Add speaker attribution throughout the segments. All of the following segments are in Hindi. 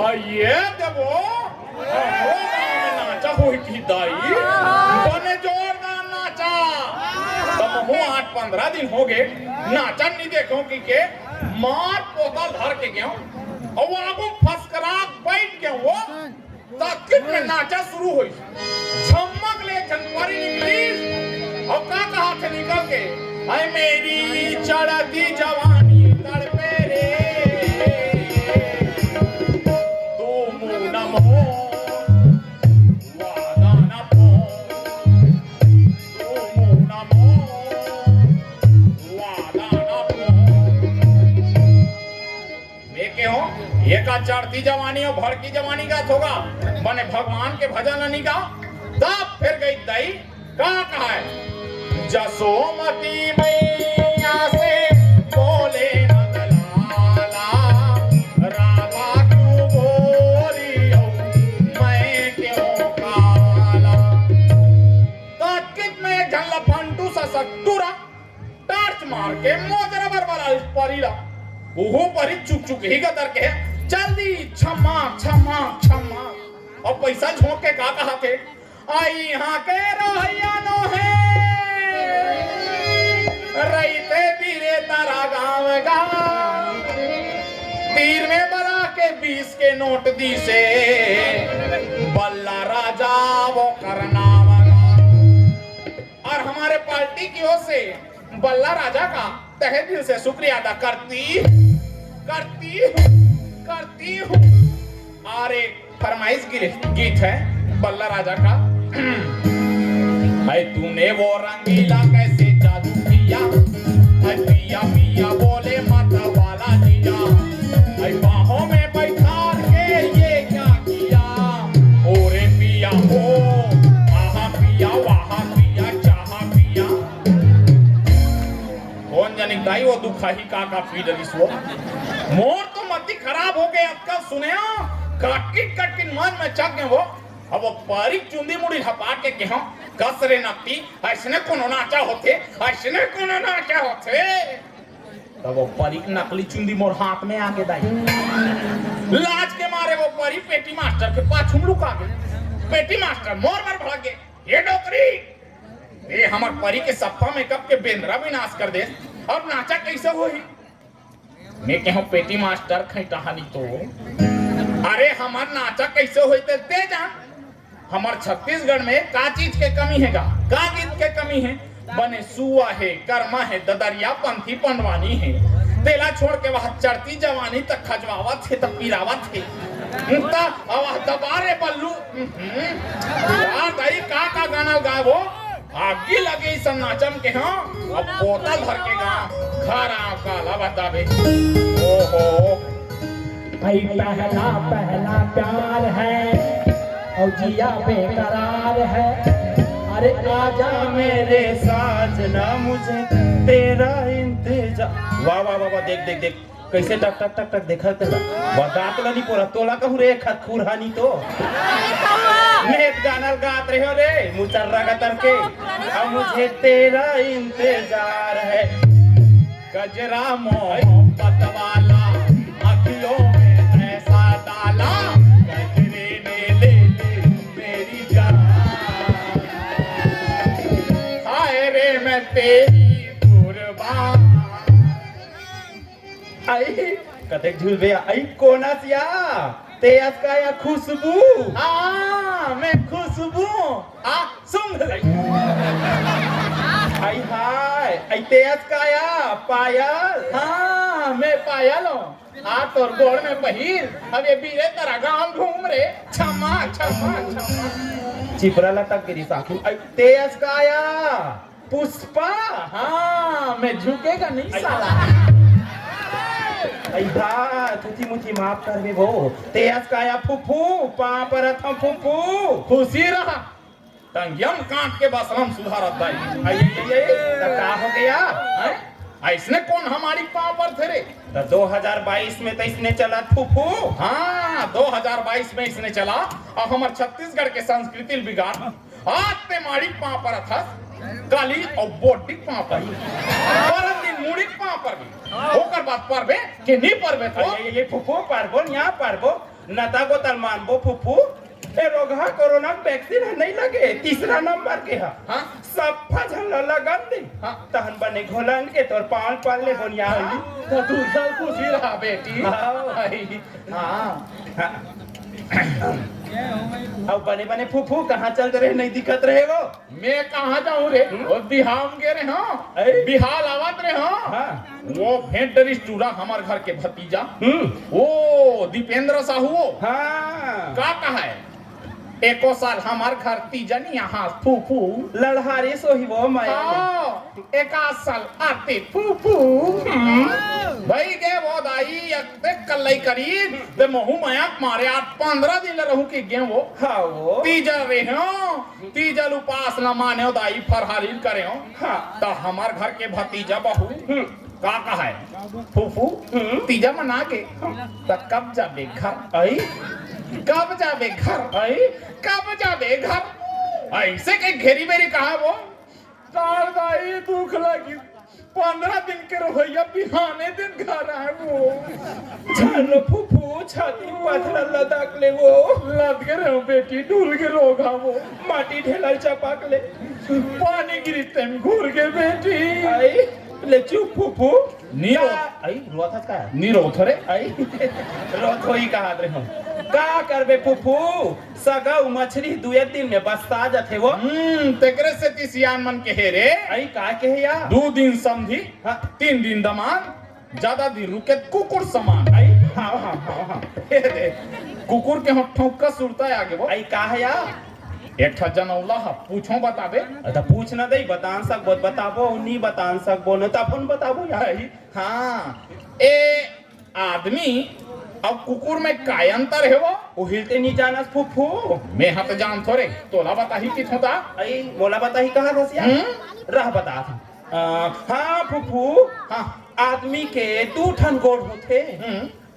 Speaker 1: ये देवो हमरो गांव में नाचा होई थी दाई बने जोरदार नाचा तब हो 8-15 दिन हो गए नाचा नहीं देखो के मार पोता धर के गया और वो आगो फसकरा बैठ गया वो ताकित में नाचा शुरू हुई छमक ले जनवरी निकली और का कहा थे निकल के हाय मेरी चढ़ती जवानी तड़पे रे ये का चढ़ती जवानी और भड़की जवानी का होगा बने भगवान के भजन नहीं का तब फिर गई दई का कहा है जसोमती मैया से बोले नंदलाला राधा क्यों बोली मैं क्यों काला ताकित में झल्ला फंटू सा सत्तूरा टार्च मार के मोजरा बरबरा इस परीला वो परी चुक चुक ही गदर के जल्दी क्षमा क्षमा क्षमा और पैसा झोंक के का कहा के आई यहाँ के रोहिया नो है रईते पीरे तारा गाँव गा तीर में बला के 20 के नोट दी से बल्ला राजा वो करना और हमारे पार्टी की ओर से बल्ला राजा का तहे दिल से शुक्रिया अदा करती हूँ और एक फरमाइश गीत है बल्ला राजा का है तूने वो रंगीला कैसे जादू किया है पिया पिया बोले माता वाला जिया है बाहों में बैठा के ये क्या किया ओरे पिया हो आहा पिया वाहा पिया चाहा पिया कौन जाने दाई वो दुखाही का पी डली सो मोर तो मत्ती खराब हो गए अक्कल सुने कटकिन मन में चक गए वो अब वो पारी चुंदी मुड़ी हपा के हम कसरे नक्ति ऐसने कोनो नाचा होते तब वो परी नकली चुंदी मोर हाथ में आके दाई लाज के मारे वो परी पेटी मास्टर के पास लुका गए पेटी मास्टर मोर भाग गए ये डोकरी ये हमार परी के सप्पा मेकअप के बेंद्रा विनाश कर दे अब नाचा कैसे होई मैं कहूं पेटी मास्टर खैटहानी तो अरे हमार नाचा कैसे होई ते दे जा हमार छत्तीसगढ़ में का चीज के कमी हैगा का गीत के कमी है बने सुआ है कर्मा है ददरिया पंथी पंडवानी है तेला छोड़ के वह चढ़ती जवानी तक खजवावत है तक पीरावत है मुक्ता अब दबारे बल्लू यार दाई का गाना गावो आगे लगे इस नाचम के हाँ अब पोता भर के गा खारा काला बतावे ओहो
Speaker 2: भाई पहला प्यार है और जिया बेकरार है अरे आजा मेरे साजना मुझे तेरा इंतजार
Speaker 1: वाह वाह वाह देख देख देख कैसे टक टक टक टक देखा तेरा बता तो नहीं पूरा तोला कहूँ रे खतखुर हानी तो नेत गाना गात रहे हो रे मुचर्रा का तरके अब मुझे तेरा इंतजार है गजरा मोहब्बत वाला अखियों में ऐसा डाला गजरे ने ले मेरी जान हाय रे मैं तेरी कुर्बान आई कतेक झुलबे आई कोना सिया ते का या खुशबू मैं खुशबू सुन आई हाय आई ते का या पायल मैं पायल हूँ तोर गोड़ में पहिर अब ये बीरे तेरा गांव घूम रे क्षमा क्षमा क्षमा चिपरा लटक गिरी साखी आई ते का या पुष्पा मैं झुकेगा नहीं साला ऐधा तुझी मुझी माफ कर दे वो तेज काया फुफू पापरथम फुफू खुशी रहा तंगयम काट के बस हम सुधारत दाई ये का हो गया ऐसने कौन हमारी पांव पर थे रे 2022 में तो इसने चला फुफू 2022 में इसने चला और हमारे छत्तीसगढ़ के संस्कृति बिगाड़ आज ते मारी पांव पर था काली और बोटी पांव पर मुड़ी पांव पर भी होकर बात परबे कि नहीं परबे तो ये फुफो परबो यहाँ परबो
Speaker 2: नता को तल मानबो फुफू ए रोगा कोरोना वैक्सीन नहीं लगे तीसरा नंबर के हा
Speaker 1: हाँ
Speaker 2: सफा झल्ला लगन दे
Speaker 1: हाँ
Speaker 2: तहन बने घोलन के तोर पाल पाल ले होनिया
Speaker 1: तो तू सब खुशी रहा बेटी हाँ
Speaker 2: अब बने बने फूफू कहाँ चल रहे नहीं दिखत रहे वो
Speaker 1: मैं कहाँ जाऊँ रे वो बिहार गे रे हाँ बिहार आवत रे हाँ वो भेंट स्टूरा हमार घर के भतीजा वो दीपेंद्र साहू
Speaker 2: हाँ
Speaker 1: का कहा है एको साल हमार घर तीजन यहाँ फूफू
Speaker 2: लड़हारे सो ही वो मैं
Speaker 1: एक साल आते फूफू भाई के वो दाई कल करीब ते महू मयाक मारे 8-15 दिन रहू के गे वो
Speaker 2: हाँ वो
Speaker 1: तीजल रे हो तीजल उपास न माने दाई फरहारी करे हो
Speaker 2: हाँ
Speaker 1: तो हमार घर के भतीजा बहू का कहा है फूफू तीजा मना के तो कब जाबे घर आई कब जाबे घर आई कब जाबे घर ऐसे के घेरी मेरी कहा वो तार दाई दुख लगी 15 दिन के रहोया बिहाने दिन घर आए वो
Speaker 2: छानो फूफू छाती पथरा लदक ले वो
Speaker 1: लद के रहो बेटी डूल के रोगा वो
Speaker 2: माटी ढेला चपाक ले
Speaker 1: पानी गिरी तेम घूर के बेटी
Speaker 2: आई ले चुप फूफू
Speaker 1: नीरो
Speaker 2: आई रोथा का
Speaker 1: नीरो थरे
Speaker 2: आई रोथो ही कहा रे हम का करबे फूफू सगा मछली दुए दिन में बस्ता जाथे वो
Speaker 1: तेकरे से तिसियान मन के हे रे
Speaker 2: आई का के या
Speaker 1: 2 दिन समझी
Speaker 2: हाँ
Speaker 1: 3 दिन दमान ज्यादा दिन रुके कुकुर समान
Speaker 2: आई हाँ हाँ हाँ हाँ
Speaker 1: हे दे कुकुर के होठों का सुरता है आगे वो
Speaker 2: आई का है या
Speaker 1: एक ठा जनौला हा पूछो बताबे
Speaker 2: अच्छा पूछ ना दई बतान सकबो बताबो नहीं बतान सकबो न त अपन बताबो यार
Speaker 1: हाँ ए आदमी अब कुकुर में काय अंतर है वो
Speaker 2: हिलते नहीं जाना फूफू
Speaker 1: मैं हाथ जान थोड़े तोला बता ही किथ होता
Speaker 2: आई मोला बता ही कहा रसिया रह बता हाँ फूफू
Speaker 1: हाँ
Speaker 2: आदमी के 2 ठन गोड़ होते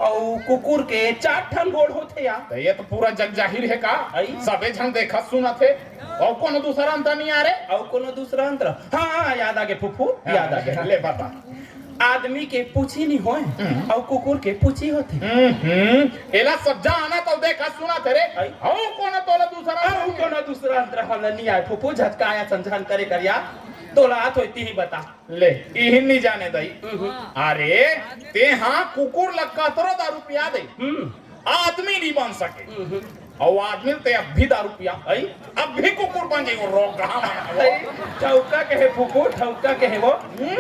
Speaker 2: और कुकुर के 4 ठन गोड़ होते या
Speaker 1: तो ये तो पूरा जग जाहिर है का
Speaker 2: आई
Speaker 1: सबे झन देखा सुना थे और कोनो दूसरा अंतर नहीं आ रे
Speaker 2: और कोनो दूसरा अंतर हाँ याद आ गए फूफू याद आ गए
Speaker 1: ले बता
Speaker 2: आदमी के पूछी नहीं होए और कुकुर के पूछी होते
Speaker 1: एला सब जाना तो देखा सुना थे रे ओ कोनो तोला दूसरा
Speaker 2: और कोनो दूसरा अंतर हम नहीं आए फूफू झटकाया संझान करे करिया तोला हाथ होती ही बता
Speaker 1: ले इहिन नहीं जाने दई अरे ते हाँ कुकुर लग 17 रुपया दे आदमी नहीं बन सके और आदमी ते अब भी 10 रुपया आई अब भी कुकुर बन जाएगा रोगहा
Speaker 2: ठौका के है फूफू ठौका के है वो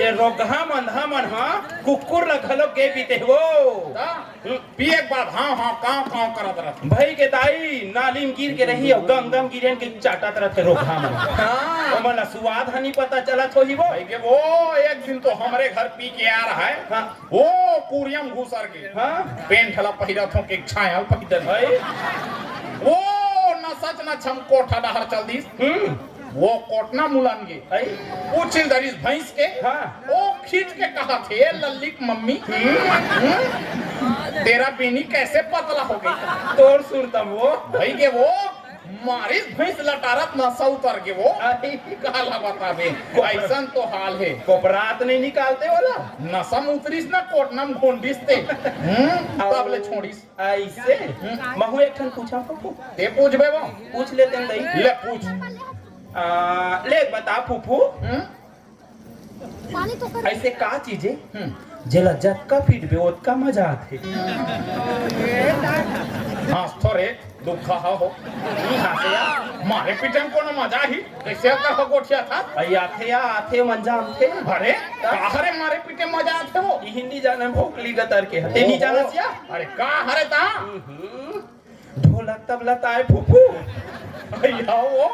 Speaker 2: ये रोगहा मंधा मन हाँ कुकुर लगलो के पीते वो
Speaker 1: पिए एक बार हाँ हाँ काव काव करत रहत
Speaker 2: भाई के दाई नालीम गिर के रही और गम गम गिरन के चाटत रहते रोगहा मन
Speaker 1: हाँ
Speaker 2: मला स्वाद हनी पता चला थो ही वो
Speaker 1: भाई के वो एक दिन तो हमारे घर पी के आ रहा है
Speaker 2: हाँ
Speaker 1: वो कुरियम घुसर के
Speaker 2: हाँ
Speaker 1: पेन ठला पहिरा थो के छाया पहिदन
Speaker 2: भाई
Speaker 1: वो न सच न छम कोठा डहर चल दीस वो कोटना मुलानगे पूछिल दरिस भैंस के
Speaker 2: हाँ
Speaker 1: वो खींच के कहा थे लल्लिक मम्मी तेरा बेनी कैसे पतला हो गई
Speaker 2: तोड़ सुरतम वो
Speaker 1: भाई के वो मारिस भैंस लटारत नशा उतर के वो काला बताबे ऐसा तो हाल है
Speaker 2: कोपरात नहीं निकालते वाला
Speaker 1: नशा में उतरिस ना कोटना में घोंडिस ते तब ले छोड़िस
Speaker 2: ऐसे महू एक ठन पूछा फूफू
Speaker 1: ते पूछबे वो
Speaker 2: पूछ लेते हैं दई
Speaker 1: ले पूछ
Speaker 2: ले बता फूफू
Speaker 3: पानी तो कर
Speaker 2: ऐसे का चीजें जला जक्का पीटबे ओतका मजा आथे
Speaker 1: हाँ थोड़े दुखा हो
Speaker 2: हाथे या
Speaker 1: मारे पिटन को न मजा ही कैसे कर गोठिया था
Speaker 2: आई आथे या आथे मंजाम थे
Speaker 1: अरे हरे मारे पिटे मजा आते वो
Speaker 2: हिंदी जाने भोकली गतर के हते नहीं जाना सिया
Speaker 1: अरे का हरे ता
Speaker 2: ढोलक तबला ताए फूफू
Speaker 1: भैया वो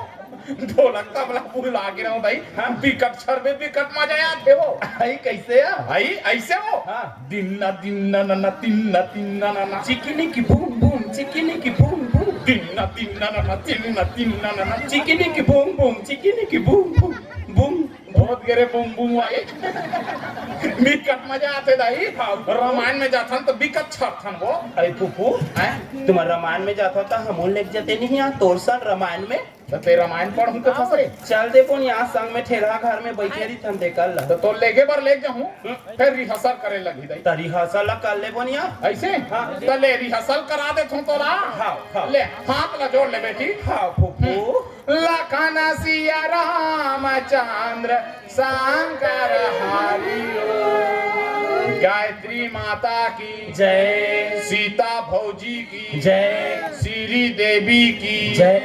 Speaker 1: ढोलक तबला पूरी लागे रहा भाई हम बिकट छरबे बिकट मजा आते वो
Speaker 2: आई कैसे या
Speaker 1: भाई ऐसे वो
Speaker 2: हाँ
Speaker 1: दिन्ना दिन्ना ना तिन्ना तिन्ना ना
Speaker 2: चिकनी की बूम बूम चिकनी की बूम बूम
Speaker 1: दिन्ना तिन्ना ना तिन्ना तिन्ना ना
Speaker 2: चिकनी की बूम बूम चिकनी की बूम बूम बूम
Speaker 1: बहुत गिरे बूम बूम आई बिकट मजा आते दाई रामायण में जाथन तो बिकट छथन वो
Speaker 2: अरे फूफू तुम रामायण में जाता था हम लेके जाते नहीं यहाँ तोर सन रामायण में
Speaker 1: तो ते रामायण पढ़ूं के फसरे
Speaker 2: चल देखो यहाँ संग में ठेला घर में बैठे रही थन देखल
Speaker 1: तो लेके बार ले जाऊं फिर रिहर्सल करे लगी दाई
Speaker 2: तरी हसल कर ले बोनिया
Speaker 1: ऐसे तो ले रिहर्सल करा दे तू तोरा
Speaker 2: हाँ
Speaker 1: ले हाथ ला जोड़ ले बेटी
Speaker 2: हाँ फूफू
Speaker 1: लखन सिया रामचंद्र शंकर हरि गायत्री माता की
Speaker 2: जय
Speaker 1: सीता भौजी की
Speaker 2: जय
Speaker 1: श्री देवी की
Speaker 2: जय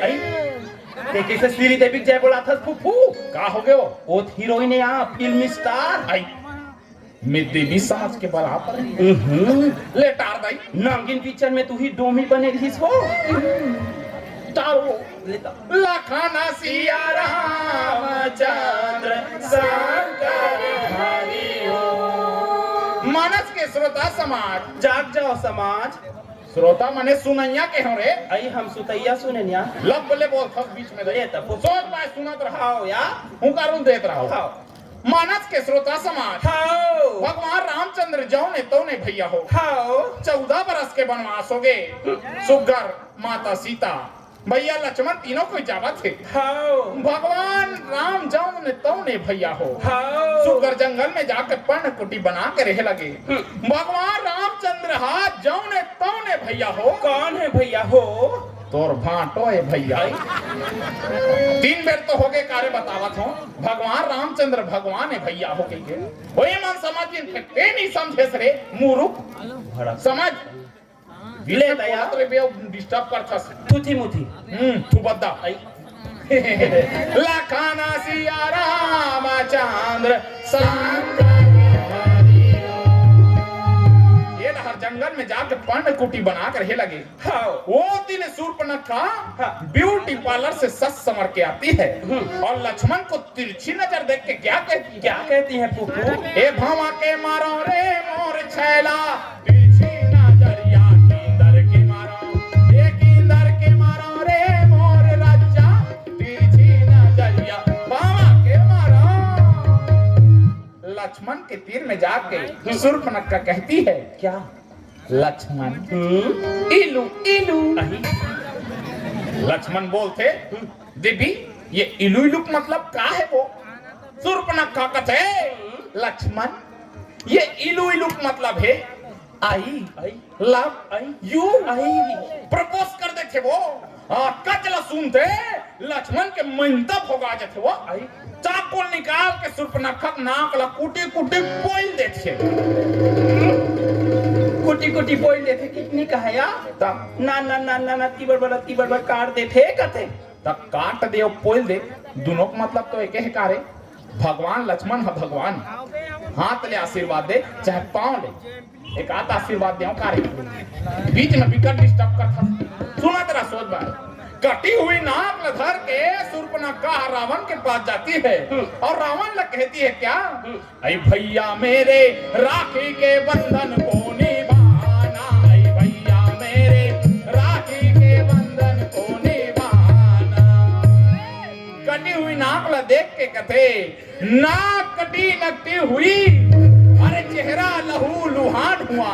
Speaker 2: देखिए से श्री देवी जय बोला था फूफू
Speaker 1: का हो गए
Speaker 2: वो हीरोइन यहाँ फिल्म स्टार
Speaker 1: आई मैं देवी समाज के बराबर ले टार दाई
Speaker 2: नागिन पिक्चर में तू ही डोमी बने रही हो
Speaker 1: टारो लखन सिया रामचंद्र शंकर हरि मानस के श्रोता समाज
Speaker 2: जाग जाओ समाज
Speaker 1: श्रोता मने सुनैया के हो रे
Speaker 2: आई हम सुतैया सुने न्या
Speaker 1: लब बोले बोल थक बीच में दे
Speaker 2: तब
Speaker 1: सोच बाय सुनत रहा
Speaker 2: आओ या
Speaker 1: हूं कारून देत रहा
Speaker 2: आओ
Speaker 1: मानस के श्रोता समाज
Speaker 2: आओ
Speaker 1: भगवान रामचंद्र जो ने तो ने भैया हो
Speaker 2: आओ
Speaker 1: 14 बरस के वनवास हो गए सुगर माता सीता भैया लक्ष्मण तीनों को जावा थे
Speaker 2: आओ
Speaker 1: भगवान राम जाऊं ने तो ने भैया हो
Speaker 2: आओ
Speaker 1: सुगर जंगल में जाकर पर्ण कुटी बना के रह लगे भगवान रामचंद्र हाथ जाऊं ने तो ने भैया हो
Speaker 2: कौन है भैया हो
Speaker 1: तोर भाटो है भैया 3 बेर तो हो गए कार्य बतावत हो भगवान रामचंद्र भगवान है भैया हो गई वही मन समझ के नहीं समझे सरे मूर्ख समझ
Speaker 2: ले दया
Speaker 1: रे बे डिस्टर्ब करता
Speaker 2: तुथी मुथी
Speaker 1: तू बद्दा लखन सिया रामचंद्र शंकर हरि ये हर जंगल में जाकर पर्ण कुटी बना कर रहे लगे वो दिन शूर्पणखा ब्यूटी पार्लर से सस समर के आती है और लक्ष्मण को तिरछी नजर देख के क्या कहती है फूफू ए भामा के मारो रे मोर छैला तिरछी नजरिया कींदर के मारो ये कींदर के मारो रे मोर राजा तिरछी नजरिया भामा के मारो लक्ष्मण के तीर में जाके शूर्पणखा कहती है
Speaker 2: क्या
Speaker 1: लक्ष्मण इलू इलू लक्ष्मण बोलते देवी ये इलू इलू मतलब क्या है वो शूर्पणखा कहते लक्ष्मण ये इलू इलू मतलब है आई लव यू प्रपोज कर देते वो कचला सुनते लक्ष्मण के मंतब होगा जाते वो चाकू निकाल के शूर्पणखा नाक ला कुटी कुटी बोल देते
Speaker 2: कुटी कुटी बोल देते कितनी कहा ना ना ना ना ना तीबर बड़ा काट देते कथे
Speaker 1: तब काट दे और पोल दे दोनों का मतलब तो एक ही कार्य भगवान लक्ष्मण है भगवान हाथ ले आशीर्वाद दे चाहे पांव ले एक आध आशीर्वाद दे कार्य बीच में विकट डिस्टर्ब कर सुना तेरा सोच बात कटी हुई नाक धर के शूर्पणखा रावण के पास जाती है और रावण लग कहती है क्या ऐ भैया मेरे राखी के बंधन को निभाना ऐ भैया मेरे राखी के बंधन को निभाना कटी हुई नाक ला देख के कहते नाक कटी नकटी हुई अरे चेहरा लहू लुहान हुआ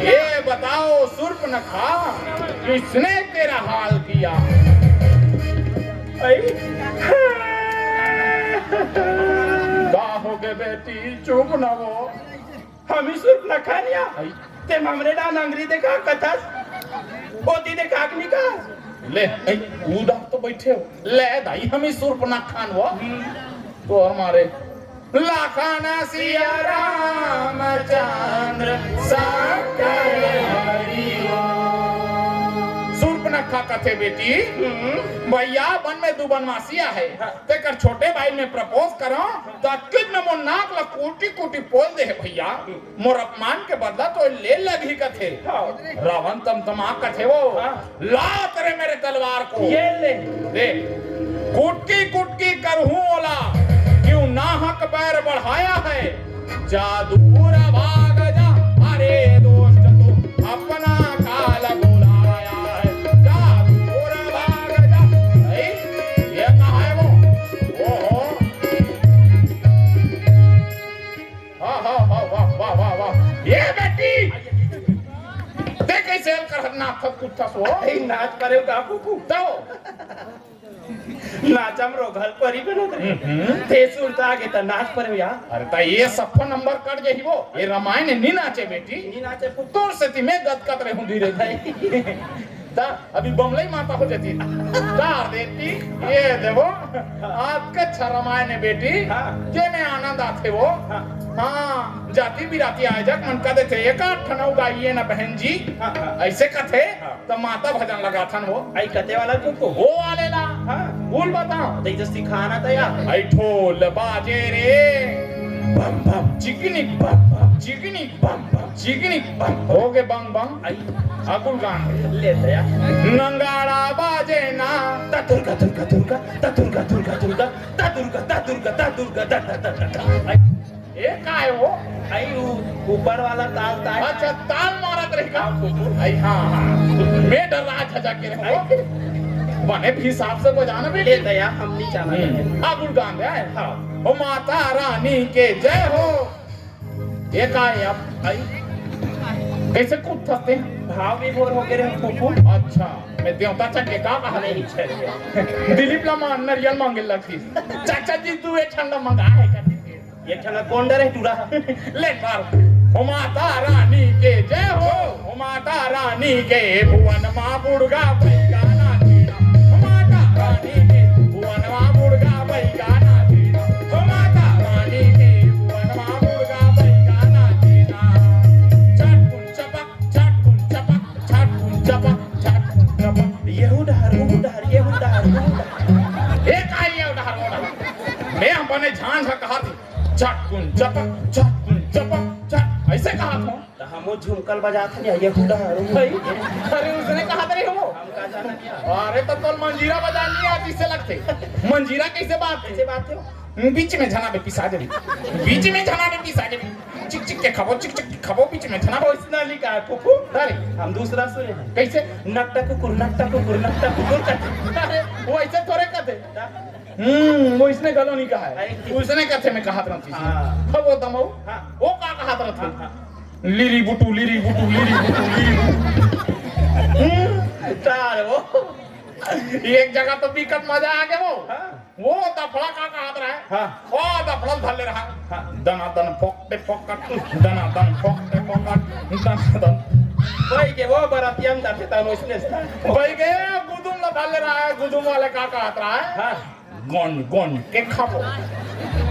Speaker 1: ये बताओ शूर्पणखा किसने तेरा हाल किया हो गए बेटी चुप न वो
Speaker 2: हम ही शूर्पणखा लिया ते हमरे डान अंग्री देखा कथस ओती देखा नहीं का
Speaker 1: ले उदा तो बैठे हो ले दाई हम ही शूर्पणखा वो तो हमारे लखन सिया रामचंद्र शंकर हरि शूर्पणखा कथे बेटी भैया वन में दो बनवासिया है तेकर छोटे भाई में प्रपोज करो तो अक्किद में मोर नाक ला कोटी कोटी पोल दे है भैया मोर अपमान के बदला तो ले लगी कथे रावण तमा कथे वो ला तेरे मेरे तलवार को
Speaker 2: ये ले
Speaker 1: दे कुटकी कुटकी करहूं ओला क्यों नाहक पैर बढ़ाया है जादूर भाग जा अरे दोस्त तू अपना काल बुलाया है जादूर भाग जा ये कहा है वो हो
Speaker 2: ए नाच परे का फुफू
Speaker 1: तो
Speaker 2: नाचम रो घर परी बनत रे ते सुनता आगे त नाच परे यार
Speaker 1: अरे ता ये सफा नंबर कट जही वो ये रामायण नी नाचे बेटी
Speaker 2: नी नाचे फुफू
Speaker 1: तोर से ती मैं गदगद रे हूं धीरे धीरे ता अभी बमलाई माता हो जाती कार देती ये देखो आपके अच्छा रामायण है बेटी
Speaker 2: हाँ।
Speaker 1: जे में आनंद आते वो
Speaker 2: हाँ।
Speaker 1: हाँ जाति बिराती आ जा मन का देते एक आठ ठना उगाइए ना बहन जी
Speaker 2: हाँ, हाँ।
Speaker 1: ऐसे कथे
Speaker 2: हाँ।
Speaker 1: तो माता भजन लगा थन वो
Speaker 2: आई कते वाला फुफू
Speaker 1: वो वाले ला
Speaker 2: हां
Speaker 1: भूल बताओ
Speaker 2: ते जो सिखाना था यार
Speaker 1: आई ढोल बाजे रे बम बम चिकनी बम बम चिकनी बम बम चिकनी बम हो गए बम बम
Speaker 2: आई
Speaker 1: अकुल गान
Speaker 2: ले तो यार
Speaker 1: नंगाड़ा बाजे ना
Speaker 2: ता दुर्गा दुर्गा दुर्गा ता दुर्गा दुर्गा दुर्गा ता दुर्गा ता दुर्गा ता दुर्गा ता ता ता आई
Speaker 1: ये का है वो
Speaker 2: आई ऊपर वाला ताल ताल
Speaker 1: अच्छा ताल मारत रहेगा आई हाँ हाँ मैं डर रहा था जाके रहो बने भी हिसाब से बजाना भी
Speaker 2: ले तो यार हम नहीं चाहना
Speaker 1: अकुल गान है
Speaker 2: हां
Speaker 1: ओ माता रानी के जय हो ये का है अब आई कैसे कूद सकते हैं
Speaker 2: भाव भी बोर हो गए रे फुफू
Speaker 1: अच्छा मैं देवता चक्के का कहा
Speaker 2: नहीं चल गया
Speaker 1: दिलीप लमा नरियल मांगे लगी चाचा जी तू एक ठंडा मंगा है क्या
Speaker 2: ये ठना कौन डरे टूरा
Speaker 1: ले मार ओ माता रानी के जय हो ओ माता रानी के भुवन मां बुड़गा बैगाना तेरा ओ माता रानी के भुवन मां बुड़गा बैगाना तेरा ओ माता रानी के भुवन मां बुड़गा बैगाना तेरा छट कुन चपक छट कुन चपक छट कुन चपक छट कुन चपक
Speaker 2: ये उधार
Speaker 1: एक आई है उधार मैं हम बने झांझ कहा थी छटकुन चपक छट ऐसे कहा था
Speaker 2: तो हम झुमकल बजाते नहीं ये उधार
Speaker 1: भाई अरे उसने कहा था रे वो
Speaker 2: हम का जाना क्या
Speaker 1: अरे तो मंजीरा बजानी नहीं आती से लगते मंजीरा कैसे बात
Speaker 2: कैसे बात है
Speaker 1: बीच में झना में पिसा दे बीच में झना में पिसा दे चिक चिक के खाबो चिक चिक के खाबो बीच में झना
Speaker 2: इतना लिखा है फुफू
Speaker 1: अरे
Speaker 2: हम दूसरा सुने हैं
Speaker 1: कैसे
Speaker 2: नकटा कुकुर करते
Speaker 1: अरे वो ऐसे थोड़े कहते वो इसने गलो नहीं कहा है उसने कहते मैं कहा था
Speaker 2: हाँ।
Speaker 1: वो दमो
Speaker 2: हाँ।
Speaker 1: वो का कहा था
Speaker 2: हाँ।
Speaker 1: लिरी बुटू लिरी बुटू लिरी बुटू लिरी बुटू
Speaker 2: तार वो
Speaker 1: एक जगह तो बिकट मजा आ गया
Speaker 2: हाँ।
Speaker 1: वो दफड़ा का कहा रहा है
Speaker 2: हाँ।
Speaker 1: ओ दफड़ा धर ले रहा
Speaker 2: हाँ।
Speaker 1: दना दन फोकटे फोकट दना दन फोकटे फोकट दना दन
Speaker 2: भाई के वो बरातियम जाते ता उसने
Speaker 1: भाई के गुदुम ला धर ले रहा है गुदुम वाले का कहा रहा है
Speaker 2: हां
Speaker 1: गन गन के खाबो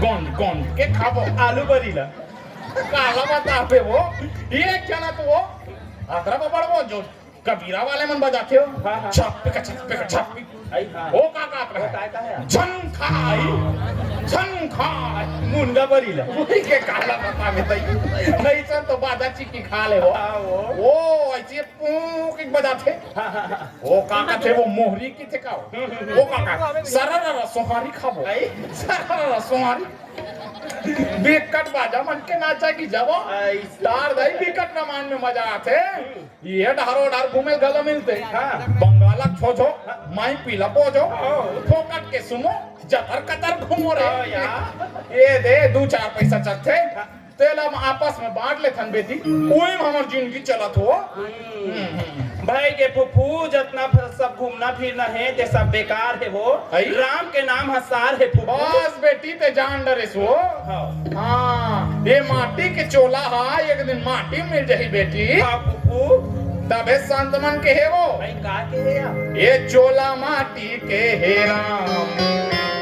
Speaker 1: गन गन के खाबो
Speaker 2: आलू बरीला
Speaker 1: काला बता पे वो ये क्या ना तो वो आतरा बबड़ वो जो कबीरा वाले मन बजाते हो
Speaker 2: हाँ, हाँ।
Speaker 1: छप्पे का छप्पे
Speaker 2: आई हां
Speaker 1: वो का रहा
Speaker 2: काय का है
Speaker 1: झंखाई
Speaker 2: मुंडा बरीला
Speaker 1: वही के काला बता में तई नहीं सन तो बाजा चिकी खा ले वो
Speaker 2: हां
Speaker 1: वो ऐसे पूक एक बजाते वो काका थे वो मोहरी की थे का वो काका सरर सोहारी खाबो
Speaker 2: आई
Speaker 1: सरर सोहारी बिकट बाजा मन के नाचा की जब
Speaker 2: आई
Speaker 1: स्टार दई बिकट रमान में मजा आते ये ढारो ढार घूमे गला मिलते
Speaker 2: हाँ।
Speaker 1: बंगाला छो छो माई पीला पोजो फोकट के सुमो जतर कतर घूमो रे
Speaker 2: यार
Speaker 1: ये दे 2-4 पैसा चलते तेल हम आपस में बांट ले थन बेटी कोई हमर जिंदगी चलत हो
Speaker 2: भाई के फुफू जितना सब घूमना फिरना है ते सब बेकार है वो राम के नाम हसार है फुफू
Speaker 1: बस बेटी ते जान डरेस हो हाँ ये माटी के चोला हा एक दिन माटी मिल जाही बेटी
Speaker 2: हां फुफू
Speaker 1: तबे संत मन के है वो
Speaker 2: भाई का के है यार
Speaker 1: ये चोला माटी के है राम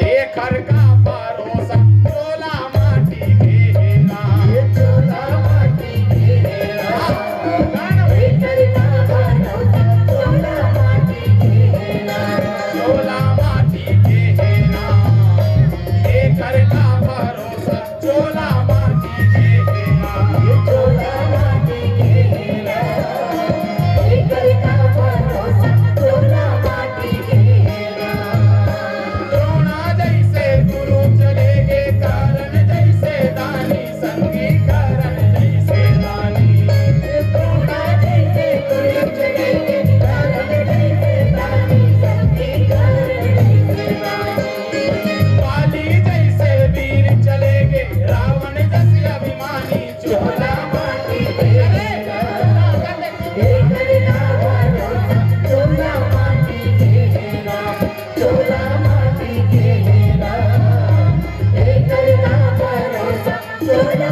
Speaker 1: ये खर का भरोसा चोला माटी के है राम ये चोला माटी के है राम ये खर का भरोसा चोला माटी के है राम चोला माटी के है राम ये खर का भरोसा चोला माटी के है राम ये चोला माटी के है राम ये खर का भरोसा चोला माटी के है राम द्रोणा जैसे गुरु चले
Speaker 3: तोला माटी के हेरा, एक ना भरोसा तोला